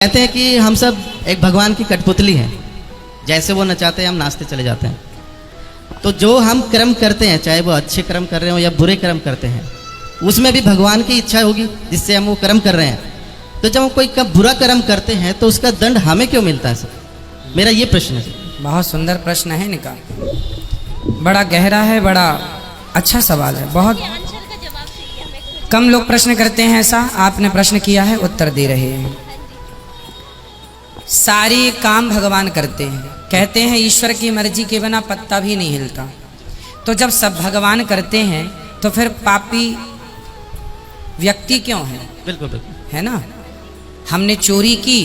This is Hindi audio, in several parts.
कहते हैं कि हम सब एक भगवान की कठपुतली हैं, जैसे वो नचाते हैं हम नाचते चले जाते हैं। तो जो हम कर्म करते हैं, चाहे वो अच्छे कर्म कर रहे हो या बुरे कर्म करते हैं, उसमें भी भगवान की इच्छा होगी जिससे हम वो कर्म कर रहे हैं। तो जब हम कोई बुरा कर्म करते हैं तो उसका दंड हमें क्यों मिलता है सर? मेरा ये प्रश्न है। बहुत सुंदर प्रश्न है इनका, बड़ा गहरा है, बड़ा अच्छा सवाल है। बहुत कम लोग प्रश्न करते हैं ऐसा, आपने प्रश्न किया है, उत्तर दे रहे हैं। सारे काम भगवान करते हैं, कहते हैं ईश्वर की मर्जी के बिना पत्ता भी नहीं हिलता। तो जब सब भगवान करते हैं तो फिर पापी व्यक्ति क्यों है? बिल्कुल बिल्कुल, है ना। हमने चोरी की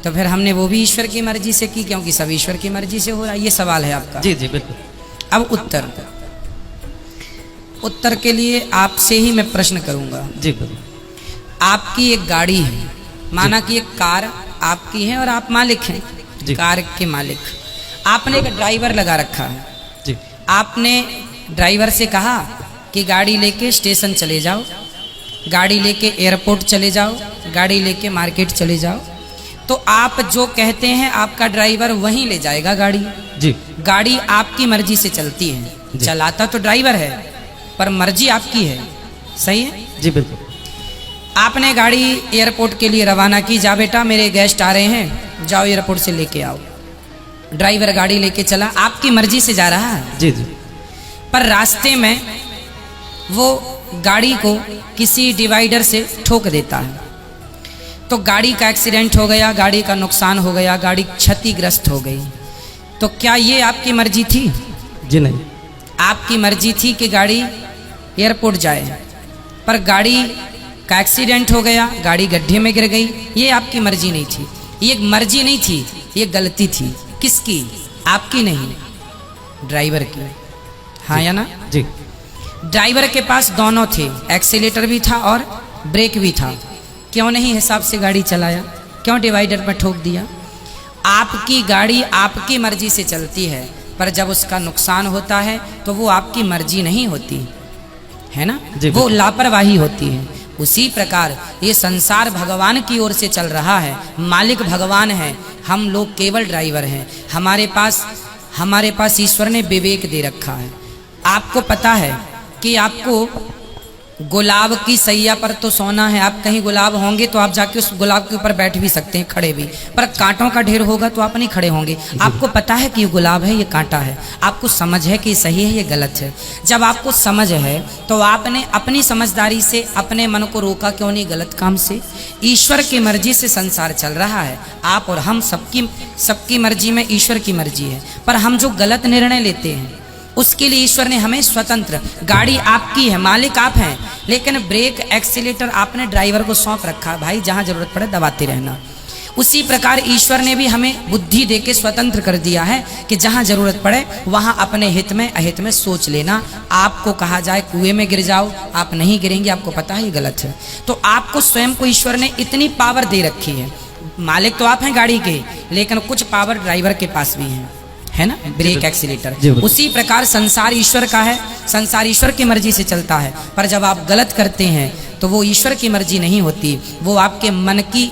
तो फिर हमने वो भी ईश्वर की मर्जी से की, क्योंकि सब ईश्वर की मर्जी से हो रहा है। ये सवाल है आपका। जी जी बिल्कुल। अब उत्तर के लिए आपसे ही मैं प्रश्न करूंगा। जी बिल्कुल। आपकी एक गाड़ी है, माना कि एक कार आपकी है और आप मालिक हैं, कार के मालिक। आपने एक ड्राइवर लगा रखा है जी। आपने ड्राइवर से कहा कि गाड़ी लेके स्टेशन चले जाओ, गाड़ी लेके एयरपोर्ट चले जाओ, गाड़ी लेके मार्केट चले जाओ। तो आप जो कहते हैं आपका ड्राइवर वहीं ले जाएगा गाड़ी। जी। गाड़ी आपकी मर्जी से चलती है, चलाता तो ड्राइवर है पर मर्जी आपकी है। सही है? जी बिल्कुल। आपने गाड़ी एयरपोर्ट के लिए रवाना की, जा बेटा मेरे गेस्ट आ रहे हैं, जाओ एयरपोर्ट से लेके आओ। ड्राइवर गाड़ी लेके चला, आपकी मर्जी से जा रहा है। जी जी। पर रास्ते में वो गाड़ी को किसी डिवाइडर से ठोक देता है, तो गाड़ी का एक्सीडेंट हो गया, गाड़ी का नुकसान हो गया, गाड़ी क्षतिग्रस्त हो गई। तो क्या ये आपकी मर्जी थी? जी नहीं। आपकी मर्जी थी कि गाड़ी एयरपोर्ट जाए, पर गाड़ी का एक्सीडेंट हो गया, गाड़ी गड्ढे में गिर गई। ये आपकी मर्जी नहीं थी, ये मर्जी नहीं थी, ये गलती थी। किसकी? आपकी नहीं, ड्राइवर की। हाँ या ना? जी। ड्राइवर के पास दोनों थे, एक्सीलेटर भी था और ब्रेक भी था। क्यों नहीं हिसाब से गाड़ी चलाया? क्यों डिवाइडर पर ठोक दिया? आपकी गाड़ी आपकी मर्जी से चलती है, पर जब उसका नुकसान होता है तो वो आपकी मर्जी नहीं होती है ना, वो लापरवाही होती है। उसी प्रकार ये संसार भगवान की ओर से चल रहा है, मालिक भगवान है, हम लोग केवल ड्राइवर हैं। हमारे पास ईश्वर ने विवेक दे रखा है। आपको पता है कि आपको गुलाब की सैया पर तो सोना है, आप कहीं गुलाब होंगे तो आप जाके उस गुलाब के ऊपर बैठ भी सकते हैं, खड़े भी, पर कांटों का ढेर होगा तो आप नहीं खड़े होंगे। आपको पता है कि ये गुलाब है, ये कांटा है, आपको समझ है कि सही है, ये गलत है। जब आपको समझ है तो आपने अपनी समझदारी से अपने मन को रोका क्यों नहीं गलत काम से? ईश्वर की मर्जी से संसार चल रहा है, आप और हम सबकी मर्जी में ईश्वर की मर्जी है। पर हम जो गलत निर्णय लेते हैं उसके लिए ईश्वर ने हमें स्वतंत्र, गाड़ी आपकी है, मालिक आप हैं, लेकिन ब्रेक एक्सीलेटर आपने ड्राइवर को सौंप रखा, भाई जहां जरूरत पड़े दबाते रहना। उसी प्रकार ईश्वर ने भी हमें बुद्धि देके स्वतंत्र कर दिया है कि जहां जरूरत पड़े वहां अपने हित में अहित में सोच लेना। आपको कहा जाए कुएं में गिर जाओ, आप नहीं गिरेंगे, आपको पता है ये गलत है। तो आपको स्वयं को ईश्वर ने इतनी पावर दे रखी है। मालिक तो आप हैं गाड़ी के, लेकिन कुछ पावर ड्राइवर के पास भी है ना, ब्रेक एक्सीलेटर। उसी प्रकार संसार ईश्वर का है, संसार ईश्वर की मर्जी से चलता है। पर जब आप गलत करते हैं तो वो ईश्वर की मर्जी नहीं होती, वो आपके मन की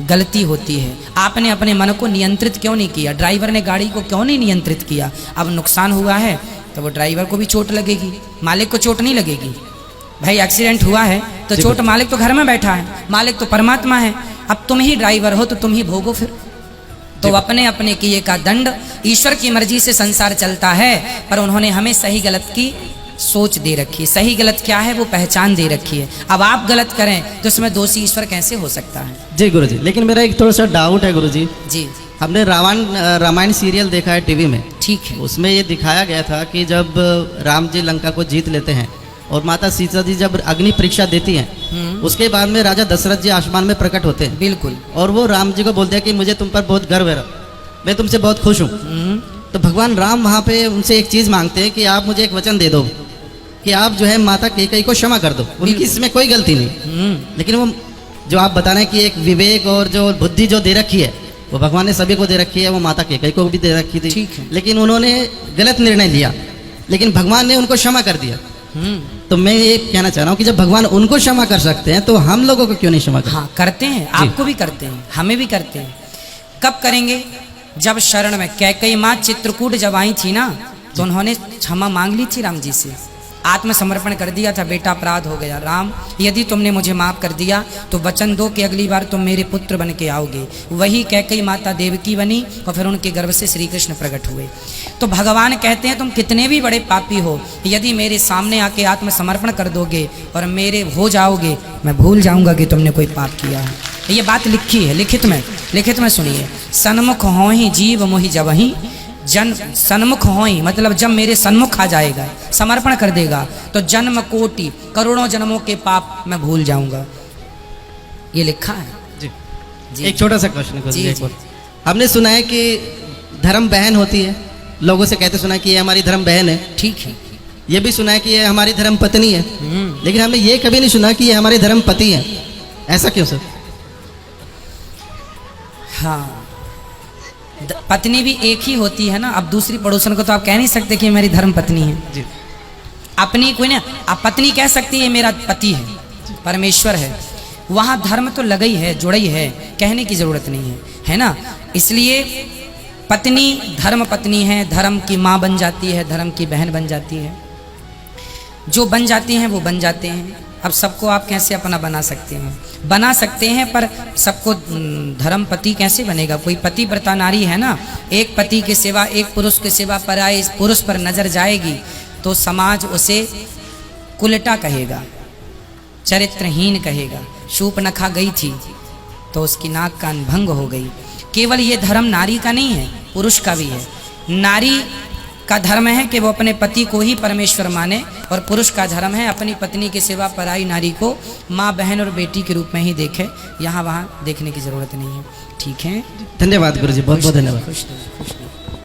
गलती होती है। आपने अपने मन को नियंत्रित क्यों नहीं किया? ड्राइवर ने गाड़ी को क्यों नहीं नियंत्रित किया? अब नुकसान हुआ है तो वो ड्राइवर को भी चोट लगेगी, मालिक को चोट नहीं लगेगी। भाई एक्सीडेंट हुआ है तो चोट, मालिक तो घर में बैठा है, मालिक तो परमात्मा है। अब तुम ही ड्राइवर हो तो तुम ही भोगो फिर। तो अपने अपने किए का दंड, ईश्वर की मर्जी से संसार चलता है, पर उन्होंने हमें सही गलत की सोच दे रखी है। सही गलत क्या है वो पहचान दे रखी है। अब आप गलत करें तो इसमें दोषी ईश्वर कैसे हो सकता है? जी गुरुजी, लेकिन मेरा एक थोड़ा सा डाउट है गुरुजी। जी। हमने रामायण सीरियल देखा है टीवी में, ठीक है। उसमें ये दिखाया गया था कि जब राम जी लंका को जीत लेते हैं और माता सीता जी जब अग्नि परीक्षा देती हैं, उसके बाद में राजा दशरथ जी आसमान में प्रकट होते हैं। बिल्कुल। और वो राम जी को बोलते हैं कि मुझे तुम पर बहुत गर्व है, मैं तुमसे बहुत खुश हूँ। तो भगवान राम वहाँ पे उनसे एक चीज़ मांगते हैं कि आप मुझे एक वचन दे दो कि आप जो है माता कैकेयी को क्षमा कर दो, उनकी इसमें कोई गलती नहीं। लेकिन वो जो आप बता रहे हैं कि एक विवेक और जो बुद्धि जो दे रखी है वो भगवान ने सभी को दे रखी है, वो माता कैकेयी को भी दे रखी थी। लेकिन उन्होंने गलत निर्णय लिया, लेकिन भगवान ने उनको क्षमा कर दिया। तो मैं ये कहना चाह रहा हूँ कि जब भगवान उनको क्षमा कर सकते हैं तो हम लोगों को क्यों नहीं क्षमा कर? हाँ करते हैं, आपको भी करते हैं, हमें भी करते हैं। कब करेंगे? जब शरण में कैकेयी माँ चित्रकूट जब आई थी ना, तो उन्होंने क्षमा मांग ली थी राम जी से, आत्मसमर्पण कर दिया था, बेटा अपराध हो गया, राम यदि तुमने मुझे माफ कर दिया तो वचन दो कि अगली बार तुम मेरे पुत्र बन के आओगे। वही कैकेयी माता देवकी बनी और फिर उनके गर्भ से श्री कृष्ण प्रकट हुए। तो भगवान कहते हैं तुम कितने भी बड़े पापी हो, यदि मेरे सामने आके आत्मसमर्पण कर दोगे और मेरे हो जाओगे, मैं भूल जाऊंगा कि तुमने कोई पाप किया है। ये बात लिखी है, लिखित में सुनिए। सन्मुख हो ही जीव मोहि जबहि, जन सन्मुख हो ही मतलब जब मेरे सन्मुख आ जाएगा, समर्पण कर देगा, तो जन्म कोटि करोड़ों जन्मों के पाप मैं भूल जाऊंगा। ये लिखा है जी। जी। एक छोटा सा क्वेश्चन जी, जी। हमने सुना है कि धर्म बहन होती है, लोगों से कहते सुना है कि ये हमारी धर्म बहन है, ठीक है। ये भी सुना है कि ये हमारी धर्म पत्नी है, लेकिन हमने ये कभी नहीं सुना कि ये हमारे धर्म पति है। ऐसा क्यों सर? हाँ, पत्नी भी एक ही होती है ना। अब दूसरी पड़ोसन को तो आप कह नहीं सकते कि मेरी धर्म पत्नी है जी। अपनी कोई ना, आप पत्नी कह सकती है मेरा पति है, परमेश्वर है। वहाँ धर्म तो लगा ही है, जुड़ा ही है, कहने की जरूरत नहीं है, है ना। इसलिए पत्नी धर्म पत्नी है, धर्म की माँ बन जाती है, धर्म की बहन बन जाती है। जो बन जाती हैं वो बन जाते हैं। अब सबको आप कैसे अपना बना सकते हैं? बना सकते हैं, पर सबको धर्म पति कैसे बनेगा? कोई पति व्रता नारी है ना, एक पति के सिवा, एक पुरुष के सिवा पर आए इस पुरुष पर नजर जाएगी तो समाज उसे कुलटा कहेगा, चरित्रहीन कहेगा। शूर्पणखा गई थी तो उसकी नाक कान भंग हो गई। केवल ये धर्म नारी का नहीं है, पुरुष का भी है। नारी का धर्म है कि वो अपने पति को ही परमेश्वर माने, और पुरुष का धर्म है अपनी पत्नी के सिवा पराई नारी को माँ, बहन और बेटी के रूप में ही देखे। यहाँ वहाँ देखने की जरूरत नहीं है। ठीक है, धन्यवाद गुरु जी, बहुत बहुत धन्यवाद। खुश रहो, खुश रहो।